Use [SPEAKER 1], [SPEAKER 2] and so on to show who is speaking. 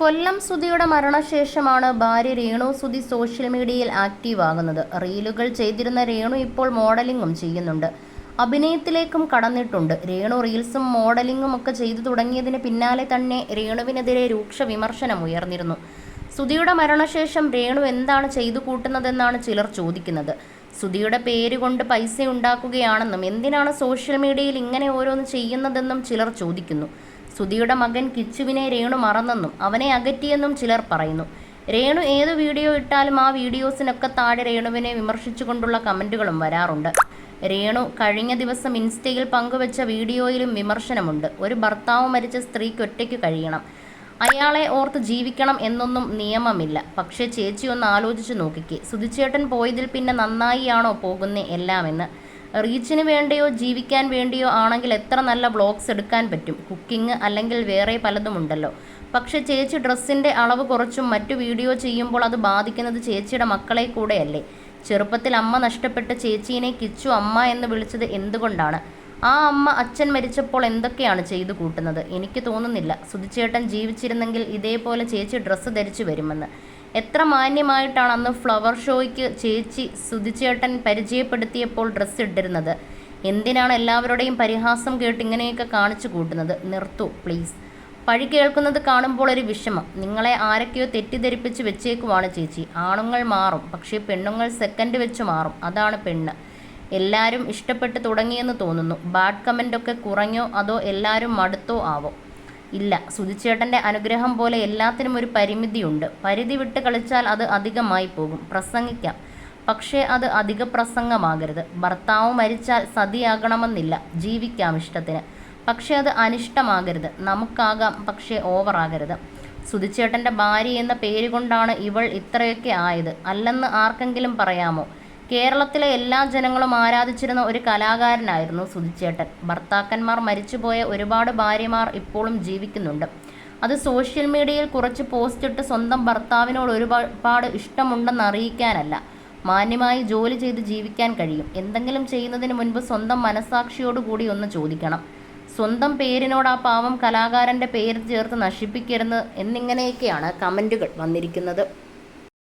[SPEAKER 1] കൊല്ലം സുധിയുടെ മരണശേഷമാണ് ഭാര്യ രേണു സുധി സോഷ്യൽ മീഡിയയിൽ ആക്റ്റീവ് ആകുന്നത്. റീലുകൾ ചെയ്തിരുന്ന രേണു ഇപ്പോൾ മോഡലിംഗും ചെയ്യുന്നുണ്ട്. അഭിനയത്തിലേക്കും കടന്നിട്ടുണ്ട്. രേണു റീൽസും മോഡലിംഗും ഒക്കെ ചെയ്തു തുടങ്ങിയതിന് പിന്നാലെ തന്നെ രേണുവിനെതിരെ രൂക്ഷ വിമർശനം ഉയർന്നിരുന്നു. സുധിയുടെ മരണശേഷം രേണു എന്താണ് ചെയ്തു കൂട്ടുന്നതെന്നാണ് ചിലർ ചോദിക്കുന്നത്. സുധിയുടെ പേര് കൊണ്ട് പൈസ ഉണ്ടാക്കുകയാണെന്നും എന്തിനാണ് സോഷ്യൽ മീഡിയയിൽ ഇങ്ങനെ ഓരോന്ന് ചെയ്യുന്നതെന്നും ചിലർ ചോദിക്കുന്നു. സുധിയുടെ മകൻ കിച്ചുവിനെ രേണു മറന്നെന്നും അവനെ അകറ്റിയെന്നും ചിലർ പറയുന്നു. രേണു ഏതു വീഡിയോ ഇട്ടാലും ആ വീഡിയോസിനൊക്കെ താഴെ രേണുവിനെ വിമർശിച്ചുകൊണ്ടുള്ള കമൻറ്റുകളും വരാറുണ്ട്. രേണു കഴിഞ്ഞ ദിവസം ഇൻസ്റ്റയിൽ പങ്കുവച്ച വീഡിയോയിലും വിമർശനമുണ്ട്. ഒരു ഭർത്താവ് മരിച്ച സ്ത്രീക്ക് ഒറ്റയ്ക്ക് കഴിയണം, അയാളെ ഓർത്ത് ജീവിക്കണം എന്നൊന്നും നിയമമില്ല. പക്ഷേ ചേച്ചി ഒന്ന് ആലോചിച്ച് നോക്കിക്കേ, സുധിച്ചേട്ടൻ പോയതിൽ പിന്നെ നന്നായിയാണോ പോകുന്നേ എല്ലാമെന്ന്. റീച്ചിന് വേണ്ടിയോ ജീവിക്കാൻ വേണ്ടിയോ ആണെങ്കിൽ എത്ര നല്ല വ്ളോഗ്സ് എടുക്കാൻ പറ്റും. കുക്കിംഗ് അല്ലെങ്കിൽ വേറെ പലതുമുണ്ടല്ലോ. പക്ഷെ ചേച്ചി ഡ്രസ്സിൻ്റെ അളവ് കുറച്ചും മറ്റു വീഡിയോ ചെയ്യുമ്പോൾ അത് ബാധിക്കുന്നത് ചേച്ചിയുടെ മക്കളെ കൂടെയല്ലേ. ചെറുപ്പത്തിൽ അമ്മ നഷ്ടപ്പെട്ട ചേച്ചീനെ കിച്ചു അമ്മ എന്ന് വിളിച്ചത് എന്തുകൊണ്ടാണ്? ആ അമ്മ അച്ഛൻ മരിച്ചപ്പോൾ എന്തൊക്കെയാണ് ചെയ്തു കൂട്ടുന്നത്? എനിക്ക് തോന്നുന്നില്ല സുധിച്ചേട്ടൻ ജീവിച്ചിരുന്നെങ്കിൽ ഇതേപോലെ ചേച്ചി ഡ്രസ്സ് ധരിച്ചു വരുമെന്ന്. എത്ര മാന്യമായിട്ടാണ് അന്ന് ഫ്ലവർ ഷോയ്ക്ക് ചേച്ചി സുധിച്ചേട്ടൻ പരിചയപ്പെടുത്തിയപ്പോൾ ഡ്രസ്സ് ഇട്ടിരുന്നത്. എന്തിനാണ് എല്ലാവരുടെയും പരിഹാസം കേട്ട് ഇങ്ങനെയൊക്കെ കാണിച്ചു കൂട്ടുന്നത്? നിർത്തൂ പ്ലീസ്. പഴി കേൾക്കുന്നത് കാണുമ്പോൾ ഒരു വിഷമം. നിങ്ങളെ ആരൊക്കെയോ തെറ്റിദ്ധരിപ്പിച്ച് വെച്ചേക്കുവാണ് ചേച്ചി. ആണുങ്ങൾ മാറും, പക്ഷേ പെണ്ണുങ്ങൾ സെക്കൻഡ് വെച്ച് മാറും. അതാണ് പെണ്ണ്. എല്ലാവരും ഇഷ്ടപ്പെട്ട് തുടങ്ങിയെന്ന് തോന്നുന്നു. ബാഡ് കമൻ്റൊക്കെ കുറഞ്ഞോ അതോ എല്ലാവരും മടുത്തോ ആവോ? ഇല്ല, സുധിച്ചേട്ടൻ്റെ അനുഗ്രഹം പോലെ എല്ലാത്തിനും ഒരു പരിമിതിയുണ്ട്. പരിധി വിട്ട് കളിച്ചാൽ അത് അധികമായി പോകും. പ്രസംഗിക്കാം, പക്ഷേ അത് അധിക പ്രസംഗമാകരുത്. ഭർത്താവ് മരിച്ചാൽ സതിയാകണമെന്നില്ല, ജീവിക്കാം ഇഷ്ടത്തിന്, പക്ഷേ അത് അനിഷ്ടമാകരുത്. നമുക്കാകാം, പക്ഷേ ഓവറാകരുത്. സുധിച്ചേട്ടൻ്റെ ഭാര്യ എന്ന പേര് കൊണ്ടാണ് ഇവൾ ഇത്രയൊക്കെ ആയത്, അല്ലെന്ന് ആർക്കെങ്കിലും പറയാമോ? കേരളത്തിലെ എല്ലാ ജനങ്ങളും ആരാധിച്ചിരുന്ന ഒരു കലാകാരനായിരുന്നു സുധിച്ചേട്ടൻ. ഭർത്താക്കന്മാർ മരിച്ചുപോയ ഒരുപാട് ഭാര്യമാർ ഇപ്പോഴും ജീവിക്കുന്നുണ്ട്. അത് സോഷ്യൽ മീഡിയയിൽ കുറച്ച് പോസ്റ്റ് ഇട്ട് സ്വന്തം ഭർത്താവിനോട് ഒരുപാട് ഇഷ്ടമുണ്ടെന്ന് അറിയിക്കാനല്ല. മാന്യമായി ജോലി ചെയ്ത് ജീവിക്കാൻ കഴിയും. എന്തെങ്കിലും ചെയ്യുന്നതിന് മുൻപ് സ്വന്തം മനസാക്ഷിയോടുകൂടി ഒന്ന് ചോദിക്കണം. സ്വന്തം പേരിനോട് ആ പാവം കലാകാരൻ്റെ പേര് ചേർത്ത് നശിപ്പിക്കരുത് എന്നിങ്ങനെയൊക്കെയാണ് കമൻറ്റുകൾ വന്നിരിക്കുന്നത്.